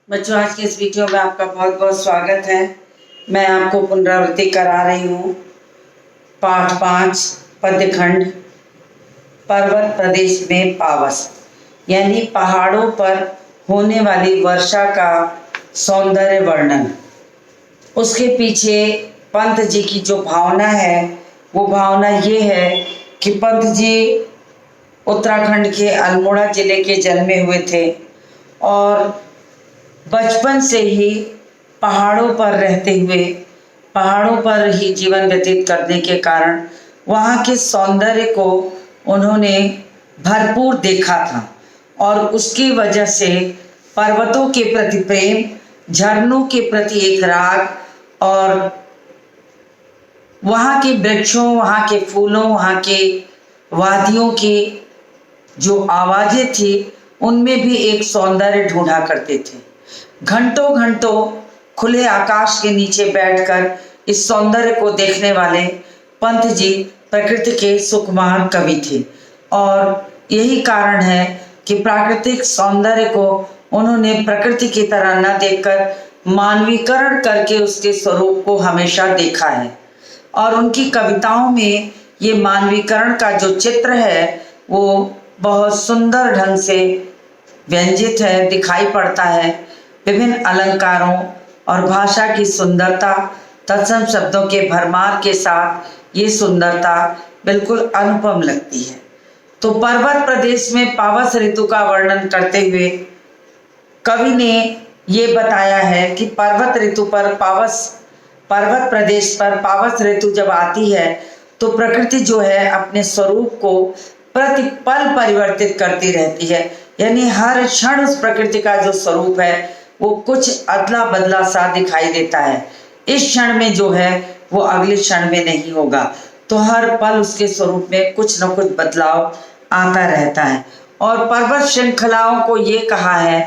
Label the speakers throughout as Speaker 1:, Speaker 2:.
Speaker 1: बच्चों, आज के इस वीडियो में आपका बहुत बहुत स्वागत है। मैं आपको पुनरावृत्ति करा रही हूँ। पाठ 5 पद्यखंड पर्वत प्रदेश में पावस, यानी पहाड़ों पर होने वाली वर्षा का सौंदर्य वर्णन। उसके पीछे पंत जी की जो भावना है वो भावना ये है कि पंत जी उत्तराखंड के अल्मोड़ा जिले के जन्मे हुए थे और बचपन से ही पहाड़ों पर रहते हुए पहाड़ों पर ही जीवन व्यतीत करने के कारण वहाँ के सौंदर्य को उन्होंने भरपूर देखा था और उसकी वजह से पर्वतों के प्रति प्रेम, झरनों के प्रति एक राग और वहाँ के वृक्षों, वहाँ के फूलों, वहाँ के वादियों की जो आवाज़ें थी उनमें भी एक सौंदर्य ढूंढा करते थे। घंटों घंटों खुले आकाश के नीचे बैठकर इस सौंदर्य को देखने वाले पंत जी प्रकृति के सुकुमार कवि थे और यही कारण है कि प्राकृतिक सौंदर्य को उन्होंने प्रकृति की तरह न देखकर मानवीकरण करके उसके स्वरूप को हमेशा देखा है और उनकी कविताओं में ये मानवीकरण का जो चित्र है वो बहुत सुंदर ढंग से व्यंजित है, दिखाई पड़ता है। विभिन्न अलंकारों और भाषा की सुंदरता, तत्सम शब्दों के भरमार के साथ ये सुंदरता बिल्कुल अनुपम लगती है। तो पर्वत प्रदेश में पावस ऋतु का वर्णन करते हुए कवि ने ये बताया है कि पर्वत प्रदेश पर पावस ऋतु जब आती है तो प्रकृति जो है अपने स्वरूप को प्रतिपल परिवर्तित करती रहती है, यानी हर क्षण उस प्रकृति का जो स्वरूप है वो कुछ अदला बदला सा दिखाई देता है। इस क्षण में जो है वो अगले क्षण में नहीं होगा, तो हर पल उसके स्वरूप में कुछ न कुछ बदलाव आता रहता है। और पर्वत श्रृंखलाओं को ये कहा है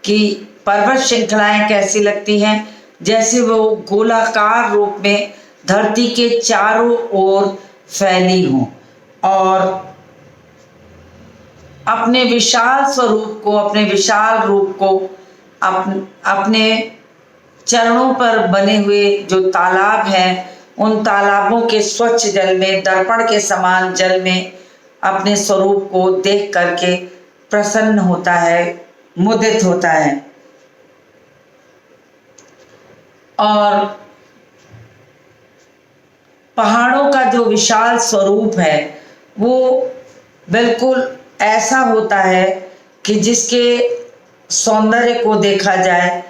Speaker 1: कि पर्वत श्रृंखलाएं कैसी लगती हैं, जैसे वो गोलाकार रूप में धरती के चारों ओर फैली हों और अपने विशाल स्वरूप को, अपने विशाल रूप को अपने चरणों पर बने हुए जो तालाब हैं उन तालाबों के स्वच्छ जल में, दर्पण के समान जल में अपने स्वरूप को देख करके प्रसन्न होता है, मुदित होता है। और पहाड़ों का जो विशाल स्वरूप है वो बिल्कुल ऐसा होता है कि जिसके सौंदर्य को देखा जाए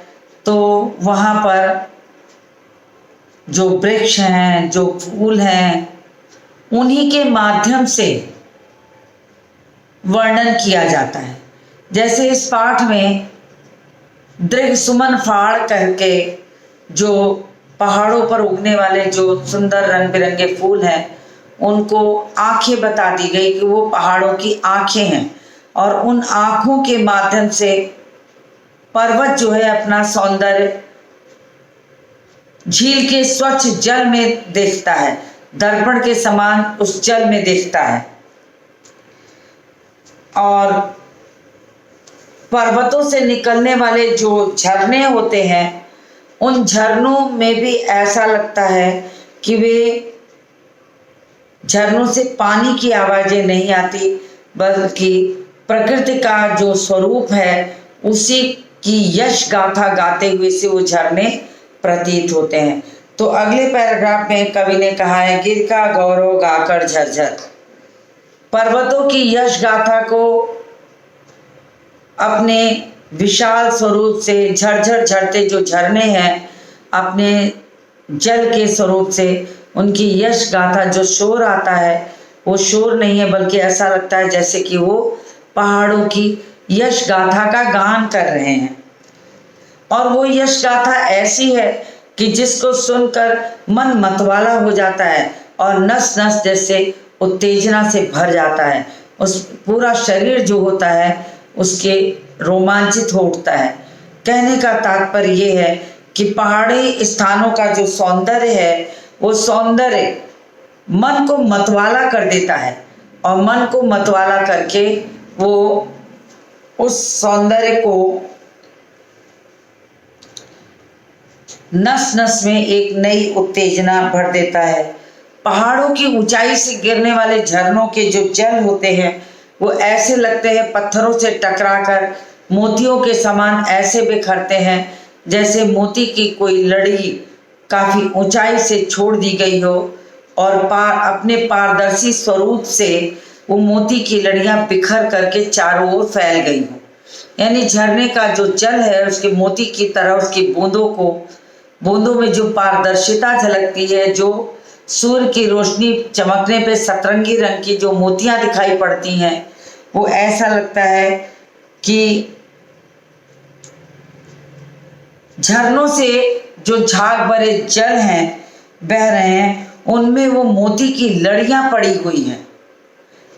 Speaker 1: तो वहाँ पर जो वृक्ष हैं, जो फूल हैं, उन्हीं के माध्यम से वर्णन किया जाता है। जैसे इस पाठ में दृघ सुमन फाड़ करके जो पहाड़ों पर उगने वाले जो सुंदर रंग बिरंगे फूल हैं उनको आंखें बता दी गई कि वो पहाड़ों की आंखें हैं और उन आंखों के माध्यम से पर्वत जो है अपना सौंदर्य झील के स्वच्छ जल में देखता है, दर्पण के समान उस जल में देखता है। और पर्वतों से निकलने वाले जो झरने होते हैं उन झरनों में भी ऐसा लगता है कि वे झरनों से पानी की आवाजें नहीं आती, बल्कि प्रकृति का जो स्वरूप है उसी की यश गाथा गाते हुए से वो झरने प्रतीत होते हैं। तो अगले पैराग्राफ में कवि ने कहा है, गिर का गौरव गाकर झरझर। पर्वतों की यश गाथा को अपने विशाल स्वरूप से झरझर झरते जो झरने हैं अपने जल के स्वरूप से उनकी यश गाथा जो शोर आता है वो शोर नहीं है, बल्कि ऐसा लगता है जैसे कि वो पहाड़ों की यश गाथा का गान कर रहे हैं। और वो यश गाथा ऐसी है कि जिसको सुनकर मन मतवाला हो जाता है और नस नस जैसे उत्तेजना से भर जाता है, उस पूरा शरीर जो होता है उसके रोमांचित हो उठता है। कहने का तात्पर्य ये है कि पहाड़ी स्थानों का जो सौंदर्य है वो सौंदर्य मन को मतवाला कर देता है और मन को मतवाला करके वो उस सौंदर्य को नस नस में एक नई उत्तेजना भर देता है। पहाड़ों की ऊंचाई से गिरने वाले झरनों के जो जल होते हैं वो ऐसे लगते हैं पत्थरों से टकराकर मोतियों के समान ऐसे बिखरते हैं जैसे मोती की कोई लड़ी काफी ऊंचाई से छोड़ दी गई हो और अपने पारदर्शी स्वरूप से वो मोती की लड़ियां बिखर करके चारों ओर फैल गई हो। यानी झरने का जो जल है उसके मोती की तरह उसकी बूंदों में जो पारदर्शिता झलकती है, जो सूर्य की रोशनी चमकने पे सतरंगी रंग की जो मोतियां दिखाई पड़ती हैं, वो ऐसा लगता है कि झरनों से जो झाग भरे जल हैं बह रहे हैं उनमें वो मोती की लड़ियां पड़ी हुई हैं।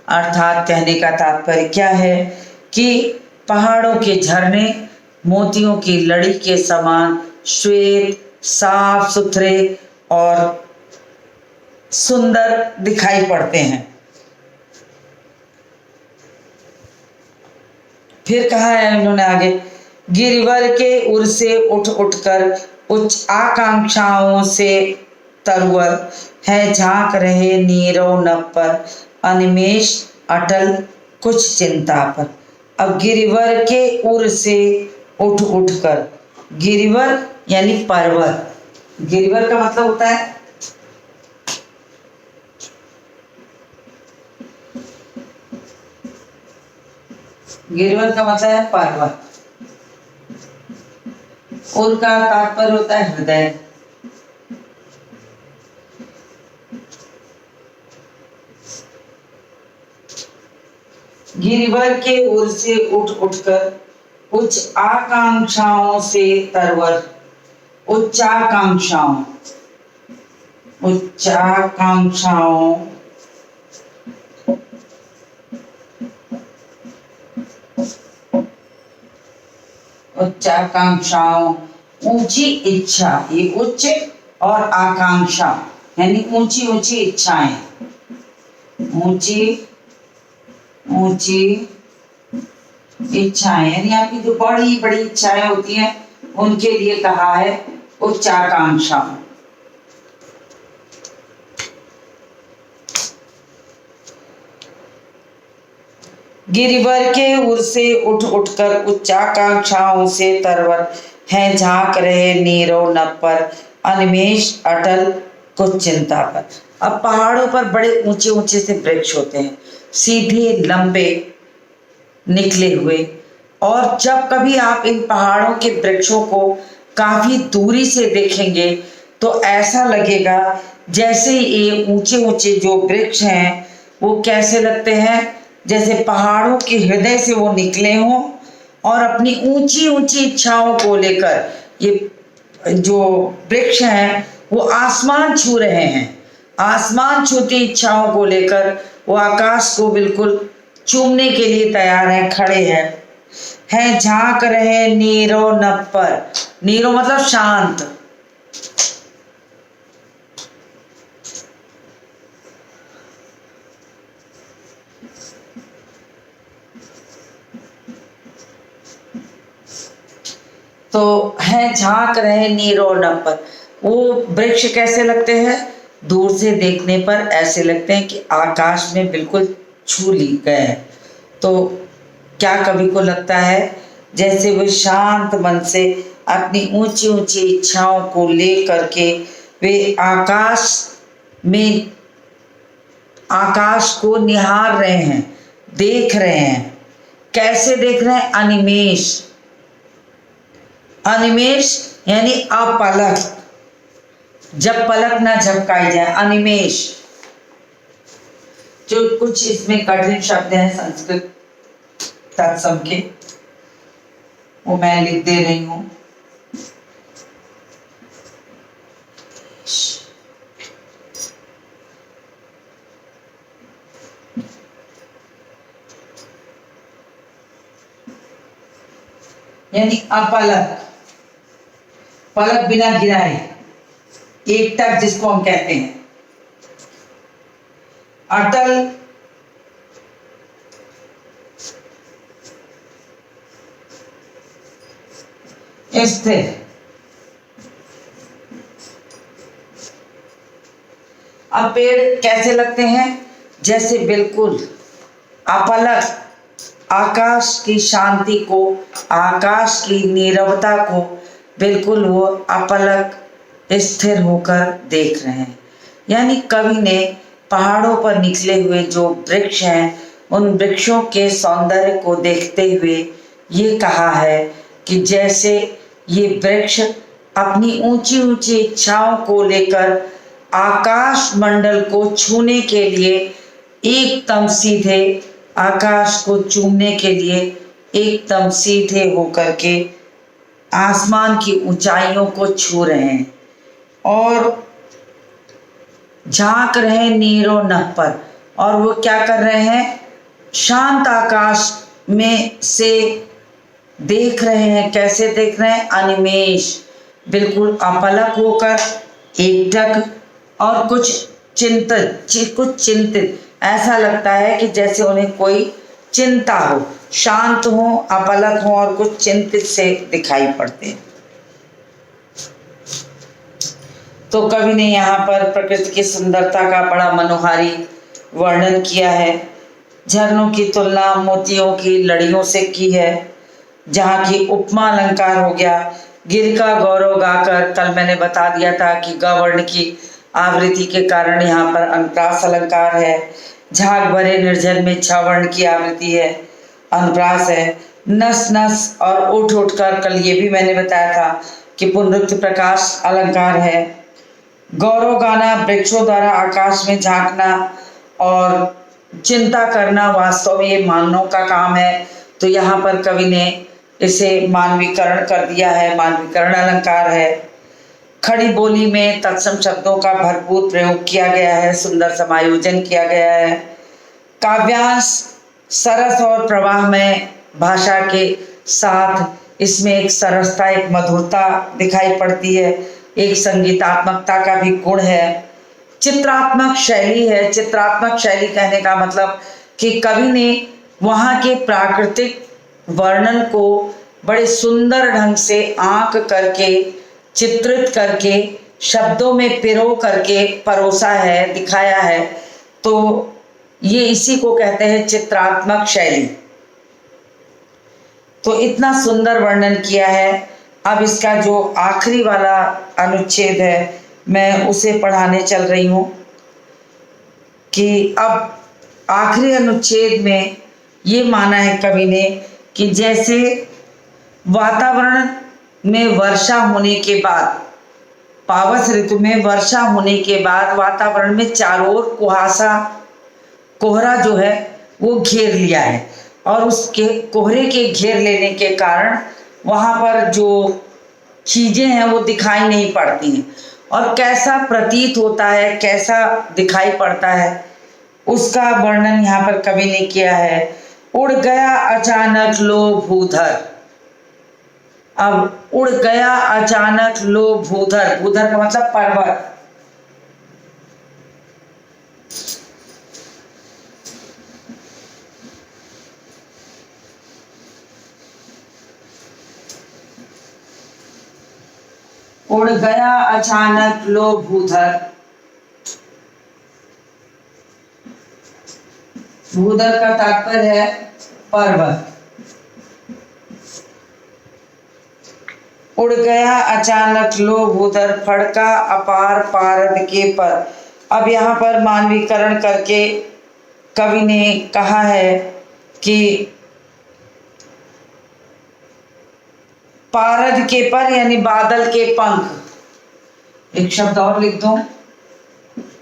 Speaker 1: अर्थात कहने का तात्पर्य क्या है कि पहाड़ों के झरने मोतियों की लड़ी के समान श्वेत, साफ सुथरे और सुंदर दिखाई पड़ते हैं। फिर कहा है इन्होंने आगे, गिरिवर के उर से उठ उठकर उच्च आकांक्षाओं से तरवर है झांक रहे नीरव नभ पर अनिमेष अटल कुछ चिंता पर। अब गिरिवर के उर से उठ उठकर, गिरिवर यानी पर्वत, गिरिवर का मतलब होता है गिरिवर का मतलब है पर्वत, उर का तात्पर्य होता है हृदय। गिरिवर के उर से उठ उठकर उच्च आकांक्षाओं से तरवर, उच्चाकांक्षाओं उच्चाकांक्षाओं ऊंची इच्छा, ये उच्च और आकांक्षा यानी ऊंची ऊंची इच्छाएं, ऊंची इच्छाएं यानी आपकी जो बड़ी बड़ी इच्छाएं होती हैं उनके लिए कहा है उच्चाकांक्षा। गिरिवर के उर से उठ उठकर उच्चाकांक्षाओं से तरवर हैं झांक रहे नीरव नभ पर अनिमेष अटल कुछ चिंता पर। अब पहाड़ों पर बड़े ऊंचे ऊंचे से वृक्ष होते हैं, सीधे लंबे निकले हुए, और जब कभी आप इन पहाड़ों के वृक्षों को काफी दूरी से देखेंगे तो ऐसा लगेगा जैसे ये ऊंचे ऊंचे जो वृक्ष हैं वो कैसे लगते हैं, जैसे पहाड़ों के हृदय से वो निकले हों और अपनी ऊंची ऊंची इच्छाओं को लेकर ये जो वृक्ष हैं वो आसमान छू रहे हैं, आसमान छूती इच्छाओं को लेकर वो आकाश को बिल्कुल चूमने के लिए तैयार हैं, खड़े हैं झांक रहे नीरो नभ पर। नीरो मतलब शांत, तो है झांक रहे नीरो नभ पर। वो वृक्ष कैसे लगते हैं, दूर से देखने पर ऐसे लगते हैं कि आकाश में बिल्कुल छू ली गए। तो क्या कवि को लगता है जैसे वे शांत मन से अपनी ऊंची ऊंची इच्छाओं को ले करके वे आकाश को निहार रहे हैं, देख रहे हैं। कैसे देख रहे हैं, अनिमेष, अनिमेष यानी अपलक, जब पलक ना झपकाई जाए, अनिमेष। जो कुछ इसमें कठिन शब्द हैं संस्कृत तत्सम के, वो मैं लिख दे रही हूं। यानी अपलक, पलक बिना गिराए, एकटक जिसको हम कहते हैं। अटल स्थिर, अब पेड़ कैसे लगते हैं? जैसे बिल्कुल अपलक आकाश की शांति को, आकाश की नीरवता को बिल्कुल वो अपलक स्थिर होकर देख रहे हैं। यानी कवि ने पहाड़ों पर निकले हुए जो वृक्ष हैं, उन वृक्षों के सौंदर्य को देखते हुए ये कहा है कि जैसे ये वृक्ष अपनी ऊंची ऊंची इच्छाओं को लेकर आकाश मंडल को छूने के लिए एकदम सीधे, आकाश को चूमने के लिए एकदम सीधे होकर के आसमान की ऊंचाइयों को छू रहे हैं और झांक रहे हैं नीरों नभ पर। और वो क्या कर रहे हैं? शांत आकाश में से देख रहे हैं। कैसे देख रहे हैं? अनिमेष, बिल्कुल अपलक होकर, एकटक और कुछ चिंतित। ऐसा लगता है कि जैसे उन्हें कोई चिंता हो, शांत हो, अपलक हो और कुछ चिंतित से दिखाई पड़ते हैं। तो कवि ने यहाँ पर प्रकृति की सुंदरता का बड़ा मनोहारी वर्णन किया है। झरनों की तुलना मोतियों की लड़ियों से की है, जहाँ की उपमा अलंकार हो गया। गिर का गौरव गाकर, कल मैंने बता दिया था कि गवर्ण की आवृत्ति के कारण यहाँ पर अनुप्रास अलंकार है। झाग भरे निर्जन में छवर्ण की आवृत्ति है, अनुप्रास है। नस नस और उठ उठकर, कल ये भी मैंने बताया था कि पुनरुक्ति प्रकाश अलंकार है। गौरव गाना, वृक्षों द्वारा आकाश में झांकना और चिंता करना वास्तव में ये मानवों का काम है। तो यहाँ पर कवि ने इसे मानवीकरण कर दिया है, मानवीकरण अलंकार है। खड़ी बोली में तत्सम शब्दों का भरपूर प्रयोग किया गया है, सुंदर समायोजन किया गया है। काव्यांश सरस और प्रवाहमय भाषा के साथ इसमें एक सरसता, एक मधुरता दिखाई पड़ती है, एक संगीतात्मकता का भी गुण है। चित्रात्मक शैली है। चित्रात्मक शैली कहने का मतलब कि कवि ने वहाँ के प्राकृतिक वर्णन को बड़े सुंदर ढंग से आंक करके, चित्रित करके, शब्दों में पिरो करके परोसा है, दिखाया है। तो ये इसी को कहते हैं चित्रात्मक शैली। तो इतना सुंदर वर्णन किया है। अब इसका जो आखिरी वाला अनुच्छेद है, मैं उसे पढ़ाने चल रही हूँ कि अब आखिरी अनुच्छेद में ये माना है कवि ने कि जैसे वातावरण में वर्षा होने के बाद, पावस ऋतु में वर्षा होने के बाद वातावरण में चारों ओर कोहरा जो है वो घेर लिया है और उसके कोहरे के घेर लेने के कारण वहाँ पर जो चीज़ें हैं वो दिखाई नहीं पड़ती हैं और कैसा प्रतीत होता है, कैसा दिखाई पड़ता है, उसका वर्णन यहाँ पर कवि ने किया है। उड़ गया अचानक लो भूधर। अब उड़ गया अचानक लो भूधर, भूधर का मतलब पर्वत। उड़ गया अचानक लो भूधर। भूधर का तात्पर्य है पर्वत। उड़ गया अचानक लो भूधर, फड़का अपार पारद के पर। अब यहाँ पर मानवीकरण करके कवि ने कहा है कि पारद के पर यानी बादल के पंख। एक शब्द और लिख दो,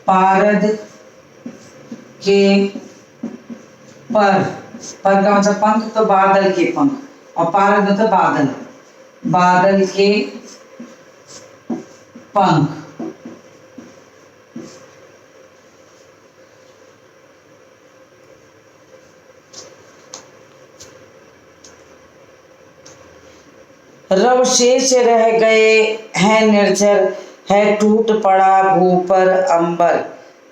Speaker 1: पारद के पर का मतलब पंख, तो बादल के पंख, और पारद मतलब बादल, बादल के पंख। रव शेष रह गए हैं निर्झर, है टूट पड़ा भू पर अंबर।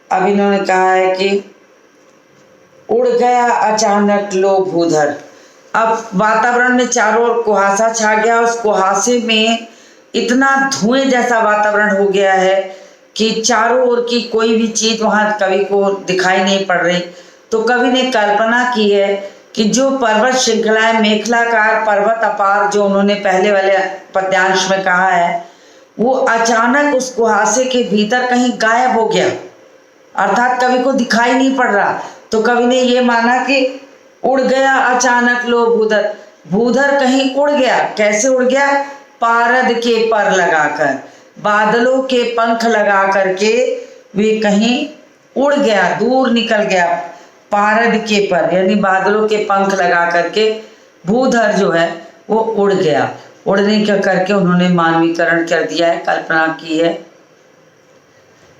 Speaker 1: अब इन्होंने कहा है कि उड़ गया अचानक लो भूधर। अब वातावरण में चारों ओर कुहासा छा गया, उस कुहासे में इतना धुएं जैसा वातावरण हो गया है कि चारों ओर की कोई भी चीज वहां कवि को दिखाई नहीं पड़ रही, तो कवि ने कल्पना की है कि जो पर्वत श्रृंखलाएं मेखलाकार पर्वत अपार जो उन्होंने पहले वाले पद्यांश में कहा है, वो अचानक उस कुहासे के भीतर कहीं गायब हो गया, अर्थात कवि को दिखाई नहीं पड़ रहा। तो कवि ने ये माना कि उड़ गया अचानक लो भूधर, भूधर कहीं उड़ गया। कैसे उड़ गया? पारद के पर लगाकर, बादलों के पंख लगा करके वे कहीं उड़ गया, दूर निकल गया। पारद के पर यानी बादलों के पंख लगा करके भूधर जो है वो उड़ गया। उड़ने का करके उन्होंने मानवीकरण कर दिया है, कल्पना की है।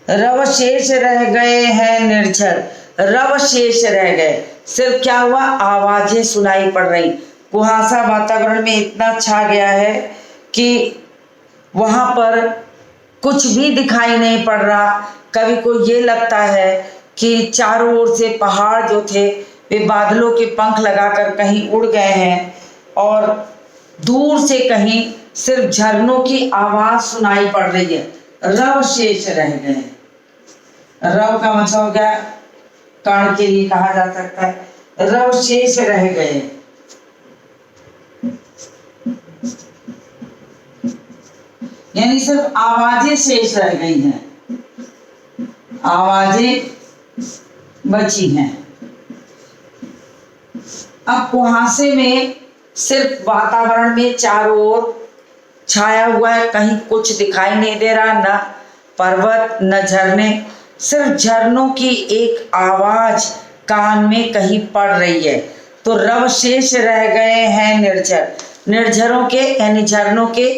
Speaker 1: रव शेष रह गए हैं निर्झर, रव शेष रह गए, सिर्फ क्या हुआ? आवाजें सुनाई पड़ रही। कुहासा वातावरण में इतना छा गया है कि वहां पर कुछ भी दिखाई नहीं पड़ रहा। कवि को ये लगता है कि चारों ओर से पहाड़ जो थे वे बादलों के पंख लगाकर कहीं उड़ गए हैं और दूर से कहीं सिर्फ झरनों की आवाज सुनाई पड़ रही है। रव शेष रह गए। रव का मतलब हो गया कण के लिए कहा जा सकता है, रव शेष रह गए। यानी सिर्फ आवाजें शेष रह गई हैं, आवाजें बची हैं। अब कुहासे में सिर्फ वातावरण में चारों ओर छाया हुआ है, कहीं कुछ दिखाई नहीं दे रहा, न पर्वत न झरने, सिर्फ झरनों की एक आवाज कान में कहीं पड़ रही है। तो रव शेष रह गए हैं निर्झर, निर्झरों के यानी झरनों के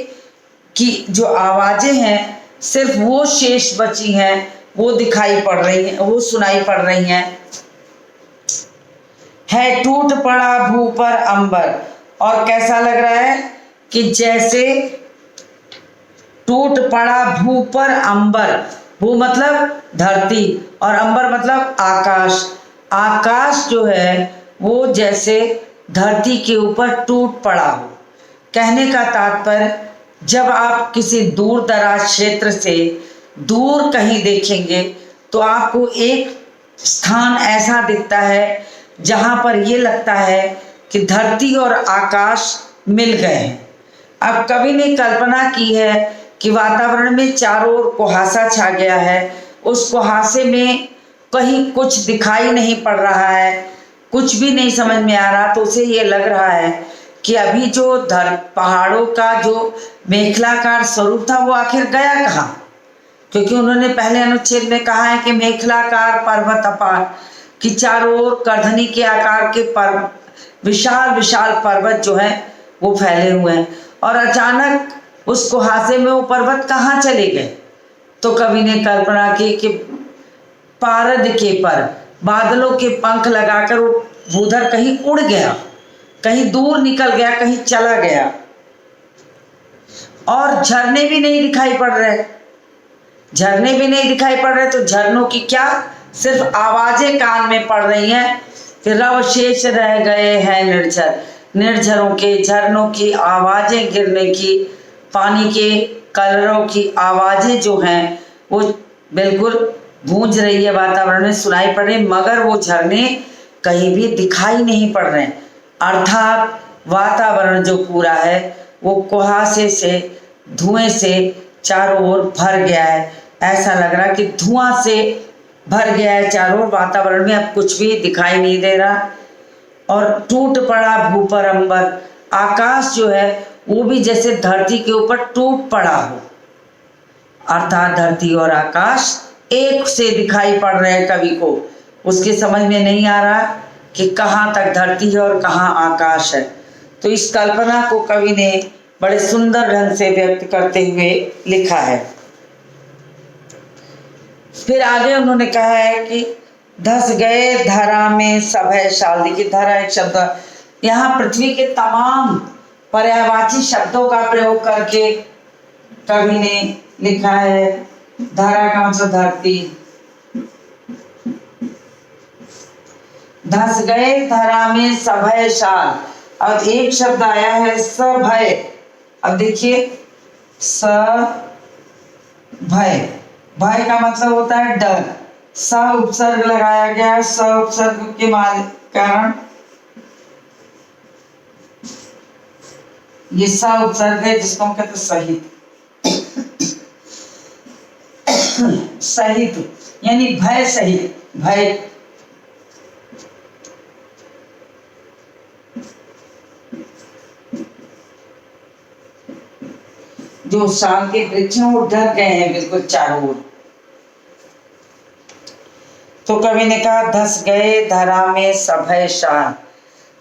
Speaker 1: की जो आवाजें हैं सिर्फ वो शेष बची हैं, वो दिखाई पड़ रही हैं, वो सुनाई पड़ रही हैं। है टूट पड़ा भू पर अंबर, और कैसा लग रहा है कि जैसे टूट पड़ा भू पर अंबर, भू मतलब धरती और अंबर मतलब आकाश। आकाश जो है वो जैसे धरती के ऊपर टूट पड़ा हो। कहने का तात्पर्य, जब आप किसी दूर दराज क्षेत्र से दूर कहीं देखेंगे तो आपको एक स्थान ऐसा दिखता है जहां पर ये लगता है कि धरती और आकाश मिल गए हैं। अब कवि ने कल्पना की है कि वातावरण में चारों ओर कुहासा छा गया है, उस कुहासे में कहीं कुछ दिखाई नहीं पड़ रहा है, कुछ भी नहीं समझ में आ रहा। तो उसे ये लग रहा है कि अभी जो पहाड़ों का जो मेखलाकार स्वरूप था वो आखिर गया कहाँ? क्योंकि उन्होंने पहले अनुच्छेद में कहा है कि मेखलाकार पर्वत अपार, कि चारों ओर करधनी के आकार के विशाल विशाल पर्वत जो है वो फैले हुए हैं, और अचानक उस कुहासे में वो पर्वत कहाँ चले गए? तो कवि ने कल्पना की कि पारद के पर, बादलों के पंख लगाकर वो भूधर कहीं उड़ गया, कहीं दूर निकल गया, कहीं चला गया, और झरने भी नहीं दिखाई पड़ रहे। झरने भी नहीं दिखाई पड़ रहे तो झरनों की क्या, सिर्फ आवाजें कान में पड़ रही हैं कि रव शेष रह गए हैं निर्झर, निर्झरों के झरनों की आवाजें गिरने की, पानी के कलरों की आवाजें जो हैं वो बिल्कुल गूंज रही है, वातावरण में सुनाई पड़ रही, मगर वो झरने कहीं भी दिखाई नहीं पड़ रहे। अर्थात वातावरण जो पूरा है वो कुहासे से, धुएं से चारों ओर भर गया है। ऐसा लग रहा कि धुआं से भर गया है चारों ओर, वातावरण में अब कुछ भी दिखाई नहीं दे रहा। और टूट पड़ा भू पर अंबर, आकाश जो है वो भी जैसे धरती के ऊपर टूट पड़ा हो, अर्थात धरती और आकाश एक से दिखाई पड़ रहे हैं कवि को। उसके समझ में नहीं आ रहा कि कहाँ तक धरती है और कहाँ आकाश है। तो इस कल्पना को कवि ने बड़े सुंदर ढंग से व्यक्त करते हुए लिखा है। फिर आगे उन्होंने कहा है कि धस गए धरा में सब है शाल। देखिए धरा एक शब्द, यहाँ पृथ्वी के तमाम पर्यायवाची शब्दों का प्रयोग करके कवि ने लिखा है। धरा का मतलब धरती, धस गए धरा में सभय शाल। अब एक शब्द आया है सभय। अब देखिए सभय, भय का मतलब होता है डर। स उपसर्ग लगाया गया है, स उपसर्ग के कारण ये स उपसर्ग है जिसको हम कहते हैं सहित। सहित यानी भय सहित, भय। जो शाम के वृक्ष हैं वो डर गए हैं बिल्कुल चारों ओर। तो कवि ने कहा धस गए धरा में सभय शाल।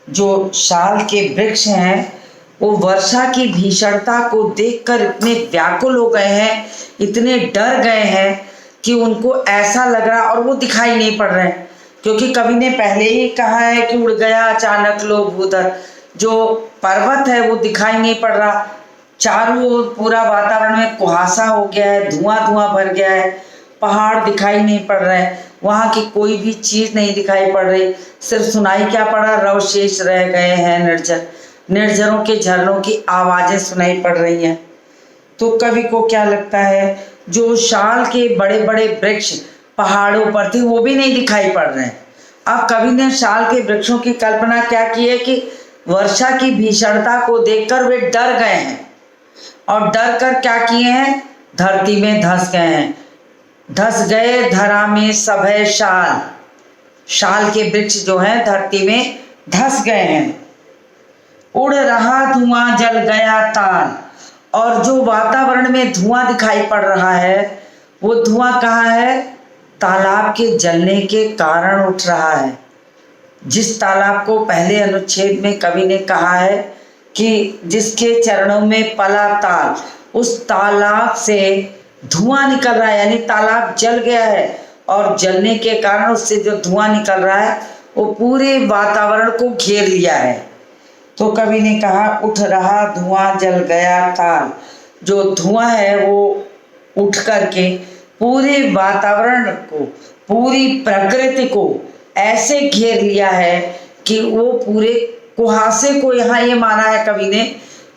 Speaker 1: जो शाल के वृक्ष हैं वो वर्षा की भीषणता को देखकर इतने व्याकुल हो गए हैं, इतने डर गए हैं कि उनको ऐसा लग रहा, और वो दिखाई नहीं पड़ रहे हैं, क्योंकि कवि ने पहले ही कहा है कि उड़ गया अचानक लो भूधर। जो पर्वत है वो दिखाई नहीं पड़ रहा, चारों ओर पूरा वातावरण में कुहासा हो गया है, धुआं धुआं भर गया है, पहाड़ दिखाई नहीं पड़ रहे हैं, वहां की कोई भी चीज नहीं दिखाई पड़ रही, सिर्फ सुनाई क्या पड़ा, रव शेष रह गए हैं निर्जर। निर्जरों के झरनों की आवाजें सुनाई पड़ रही हैं। तो कवि को क्या लगता है, जो शाल के बड़े बड़े वृक्ष पहाड़ों पर थे वो भी नहीं दिखाई पड़ रहे हैं। अब कवि ने शाल के वृक्षों की कल्पना क्या की है कि वर्षा की भीषणता को देखकर वे डर गए हैं, और डर कर क्या किए हैं, धरती में धस गए हैं। धस गए धरा में सभय शाल। शाल के वृक्ष जो हैं धरती में धस गए हैं। उड़ रहा धुआं जल गया ताल। और जो वातावरण में धुआं दिखाई पड़ रहा है वो धुआं कहाँ है, तालाब के जलने के कारण उठ रहा है। जिस तालाब को पहले अनुच्छेद में कवि ने कहा है कि जिसके चरणों में पला ताल, उस तालाब से धुआं निकल रहा है, यानी तालाब जल गया है, और जलने के कारण उससे जो धुआं निकल रहा है वो पूरे वातावरण को घेर लिया है। तो कवि ने कहा उठ रहा धुआं जल गया ताल। जो धुआं है वो उठ करके पूरे वातावरण को, पूरी प्रकृति को ऐसे घेर लिया है कि वो पूरे कुहासे को, यहाँ ये माना है कवि ने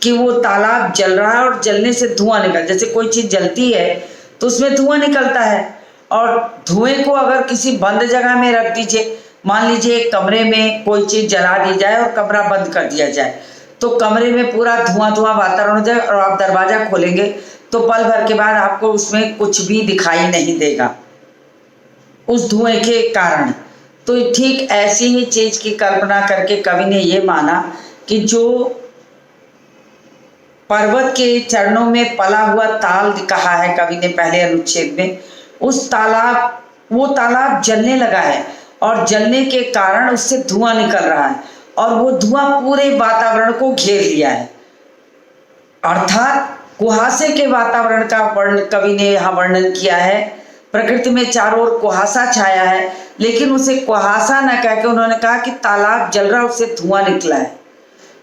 Speaker 1: कि वो तालाब जल रहा है और जलने से धुआं निकल, जैसे कोई चीज जलती है तो उसमें धुआं निकलता है, और धुएं को अगर किसी बंद जगह में रख दीजिए, मान लीजिए एक कमरे में कोई चीज जला दी जाए और कमरा बंद कर दिया जाए, तो कमरे में पूरा धुआं धुआं वातावरण हो जाए, और आप दरवाजा खोलेंगे तो पल भर के बाद आपको उसमें कुछ भी दिखाई नहीं देगा उस धुएं के कारण। तो ठीक ऐसी ही चीज की कल्पना करके कवि ने ये माना कि जो पर्वत के चरणों में पला हुआ ताल कहा है कवि ने पहले अनुच्छेद में, उस तालाब, वो तालाब जलने लगा है, और जलने के कारण उससे धुआं निकल रहा है, और वो धुआं पूरे वातावरण को घेर लिया है। अर्थात कुहासे के वातावरण का कवि ने यहाँ वर्णन किया है। प्रकृति में चारों ओर कुहासा छाया है, लेकिन उसे कुहासा न कह के उन्होंने कहा कि तालाब जल रहा है, उससे धुआं निकला है।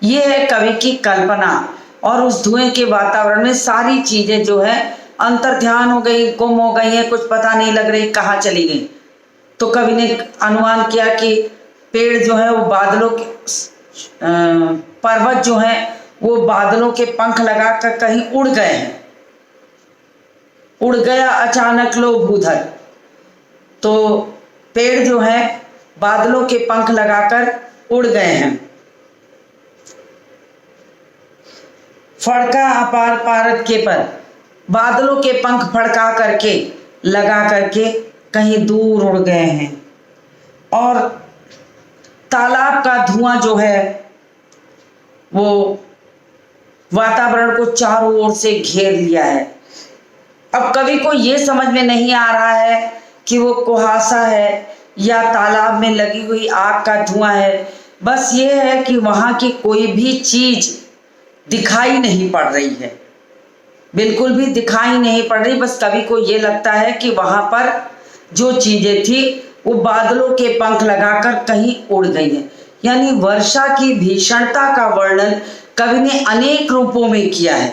Speaker 1: ये है कवि की कल्पना। और उस धुएं के वातावरण में सारी चीजें जो है अंतर्ध्यान हो गई, गुम हो गई हैं, कुछ पता नहीं लग रही कहाँ चली गई। तो कवि ने अनुमान किया कि पेड़ जो है वो बादलों के, पर्वत जो है वो बादलों के पंख लगाकर कहीं उड़ गए हैं। उड़ गया अचानक लो भूधर। तो पेड़ जो है बादलों के पंख लगाकर उड़ गए हैं। फड़का अपार पारद के पर, बादलों के पंख फड़का करके, लगा करके कहीं दूर उड़ गए हैं। और तालाब का धुआं जो है वो वातावरण को चारों ओर से घेर लिया है। अब कवि को ये समझ में नहीं आ रहा है कि वो कुहासा है या तालाब में लगी हुई आग का धुआं है, बस ये है कि वहां की कोई भी चीज दिखाई नहीं पड़ रही है, बिल्कुल भी दिखाई नहीं पड़ रही। बस कवि को ये लगता है कि वहां पर जो चीजें थी वो बादलों के पंख लगाकर कहीं उड़ गई हैं। यानी वर्षा की भीषणता का वर्णन कवि ने अनेक रूपों में किया है।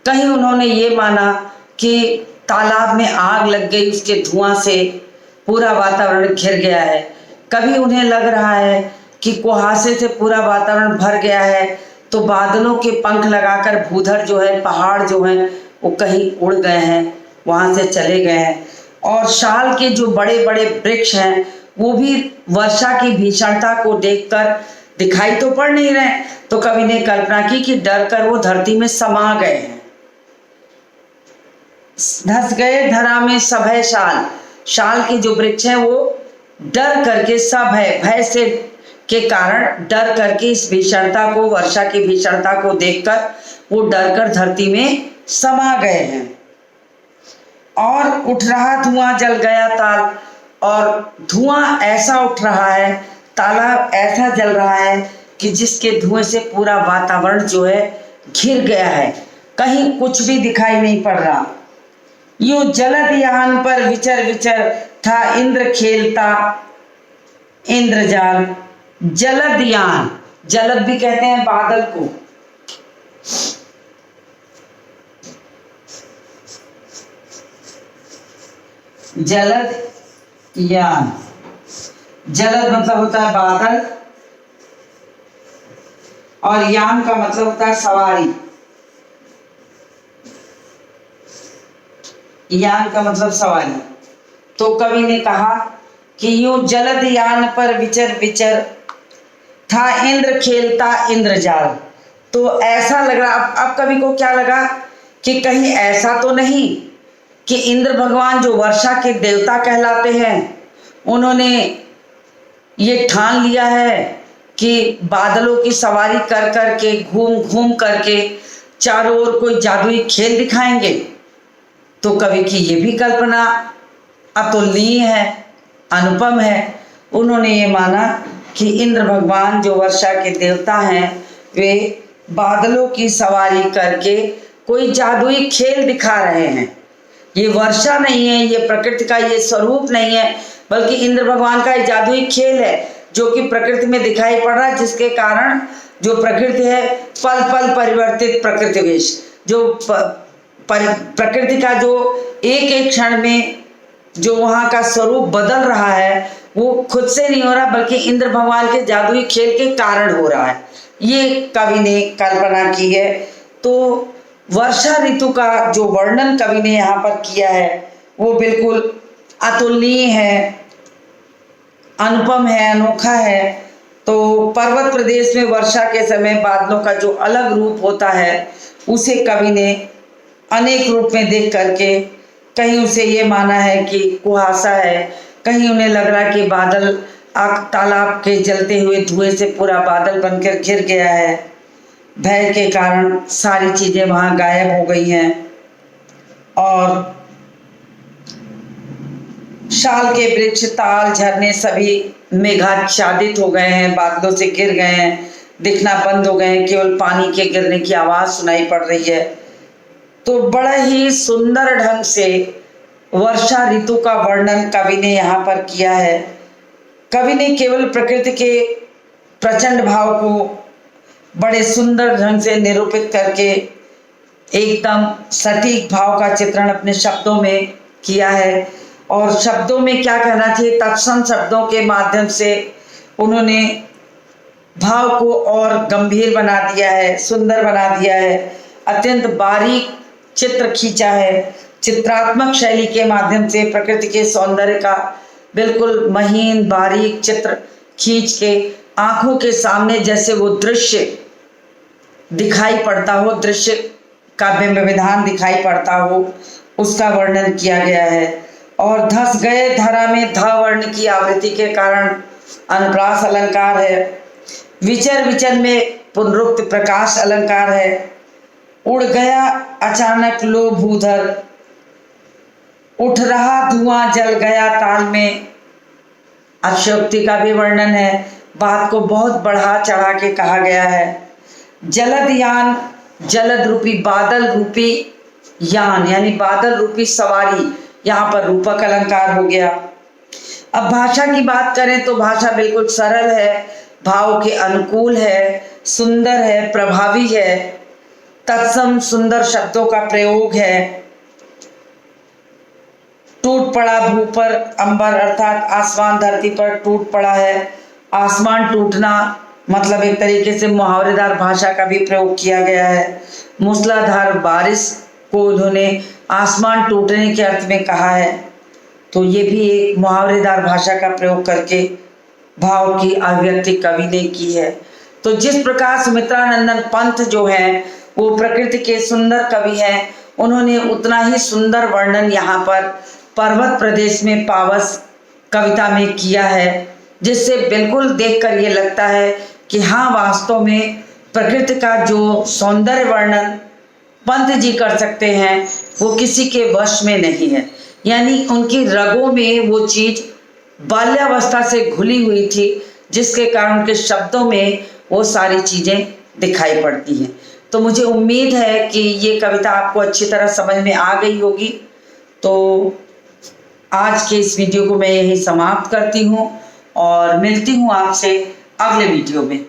Speaker 1: कहीं उन्होंने ये माना कि तालाब में आग लग गई, उसके धुआं से पूरा वातावरण घिर गया है। कभी उन्हें लग रहा है कि कुहासे से पूरा वातावरण भर गया है, तो बादलों के पंख लगाकर भूधर जो है, पहाड़ जो है वो कहीं उड़ गए हैं। वहाँ से चले गए हैं। और शाल के जो बड़े बड़े वृक्ष हैं वो भी वर्षा की भीषणता को देखकर दिखाई तो पड़ नहीं रहे, तो कवि ने कल्पना की कि डर कर वो धरती में समा गए हैं। धस गए धरा में सभय शाल, शाल के जो वृक्ष हैं वो डर करके, सब है भय से के कारण डर करके इस भीषणता को, वर्षा की भीषणता को देखकर वो डर कर धरती में समा गए हैं। और उठ रहा धुआं जल गया ताल, और धुआं ऐसा उठ रहा है, तालाब ऐसा जल रहा है कि जिसके धुएं से पूरा वातावरण जो है घिर गया है, कहीं कुछ भी दिखाई नहीं पड़ रहा। यूं जलद यान पर विचर विचर था इंद्र खेलता इंद्रजाल। जलद यान, जलद भी कहते हैं बादल को। जलद यान, जलद मतलब होता है बादल, और यान का मतलब होता है सवारी। यान का मतलब सवारी। तो कवि ने कहा कि यूं जलद यान पर विचर विचर था इंद्र खेलता इंद्रजाल। तो ऐसा लग रहा, अब कवि को क्या लगा कि कहीं ऐसा तो नहीं कि इंद्र भगवान जो वर्षा के देवता कहलाते हैं, उन्होंने ये ठान लिया है कि बादलों की सवारी कर कर के, घूम घूम करके चारों ओर कोई जादुई खेल दिखाएंगे। तो कवि की ये भी कल्पना अतुलनीय है, अनुपम है। उन्होंने ये माना कि इंद्र भगवान जो वर्षा के देवता हैं, वे बादलों की सवारी करके कोई जादुई खेल दिखा रहे हैं। ये वर्षा नहीं है, ये प्रकृति का ये स्वरूप नहीं है, बल्कि इंद्र भगवान का एक जादुई खेल है जो कि प्रकृति में दिखाई पड़ रहा है, जिसके कारण जो प्रकृति है पल पल परिवर्तित प्रकृति वेश, जो प्रकृति का जो एक एक क्षण में जो वहाँ का स्वरूप बदल रहा है, वो खुद से नहीं हो रहा, बल्कि इंद्र भगवान के जादुई खेल के कारण हो रहा है। ये कवि ने कल्पना की है। तो वर्षा ऋतु का जो वर्णन कवि ने यहाँ पर किया है वो बिल्कुल अतुलनीय है, अनुपम है, अनोखा है। तो पर्वत प्रदेश में वर्षा के समय बादलों का जो अलग रूप होता है, उसे कवि ने अनेक रूप में देख करके कहीं उसे ये माना है कि कुहासा है, कहीं उन्हें लग रहा है कि बादल आग तालाब के जलते हुए धुएं से पूरा बादल बनकर घिर गया है, भय के कारण सारी चीजें वहां गायब हो गई हैं, और शाल के वृक्ष, ताल, झरने सभी मेघाच्छादित हो गए हैं, बादलों से घिर गए हैं, दिखना बंद हो गए हैं, केवल पानी के गिरने की आवाज सुनाई पड़ रही है। तो बड़ा ही सुंदर ढंग से वर्षा ऋतु का वर्णन कवि ने यहाँ पर किया है। कवि ने केवल प्रकृति के प्रचंड भाव को बड़े सुंदर ढंग से निरूपित करके एकदम सटीक भाव का चित्रण अपने शब्दों में किया है, और शब्दों में क्या कहना चाहिए, तत्सम शब्दों के माध्यम से उन्होंने भाव को और गंभीर बना दिया है, सुंदर बना दिया है, अत्यंत बारीक चित्र खींचा है। चित्रात्मक शैली के माध्यम से प्रकृति के सौंदर्य का बिल्कुल महीन बारीक चित्र खींच के आंखों के सामने जैसे वो दृश्य दिखाई पड़ता हो, दृश्य का बिंब विधान दिखाई पड़ता हो, उसका वर्णन किया गया है। और धस गए धरा में ध वर्ण की आवृत्ति के कारण अनुप्रास अलंकार है। विचर विचर में पुनरुक्त प्रकाश अलंकार है। उड़ गया अचानक लो भूधर, उठ रहा धुआं जल गया ताल में, अतिशयोक्ति का भी वर्णन है, बात को बहुत बढ़ा चढ़ा के कहा गया है। जलद यान, जलद रूपी बादल रूपी यान यानी बादल रूपी सवारी, यहाँ पर रूपक अलंकार हो गया। अब भाषा की बात करें तो भाषा बिल्कुल सरल है, भाव के अनुकूल है, सुंदर है, प्रभावी है, तत्सम सुंदर शब्दों का प्रयोग है। टूट पड़ा भू पर अंबर, अर्थात आसमान धरती पर टूट पड़ा है। आसमान टूटना मतलब एक तरीके से मुहावरेदार भाषा का भी प्रयोग किया गया है। मूसलाधार बारिश को उन्होंने आसमान टूटने के अर्थ में कहा है, तो ये भी एक मुहावरेदार भाषा का प्रयोग करके भाव की अभिव्यक्ति कवि ने की है। तो जिस प्रकार सुमित्रानंदन पंत जो है वो प्रकृति के सुंदर कवि हैं, उन्होंने उतना ही सुंदर वर्णन यहाँ पर पर्वत प्रदेश में पावस कविता में किया है, जिससे बिल्कुल देखकर ये लगता है कि हाँ, वास्तव में प्रकृति का जो सौंदर्य वर्णन पंत जी कर सकते हैं वो किसी के वश में नहीं है। यानी उनकी रगों में वो चीज बाल्यावस्था से घुली हुई थी, जिसके कारण उनके शब्दों में वो सारी चीजें दिखाई पड़ती हैं। तो मुझे उम्मीद है कि ये कविता आपको अच्छी तरह समझ में आ गई होगी। तो आज के इस वीडियो को मैं यही समाप्त करती हूँ और मिलती हूँ आपसे अगले वीडियो में।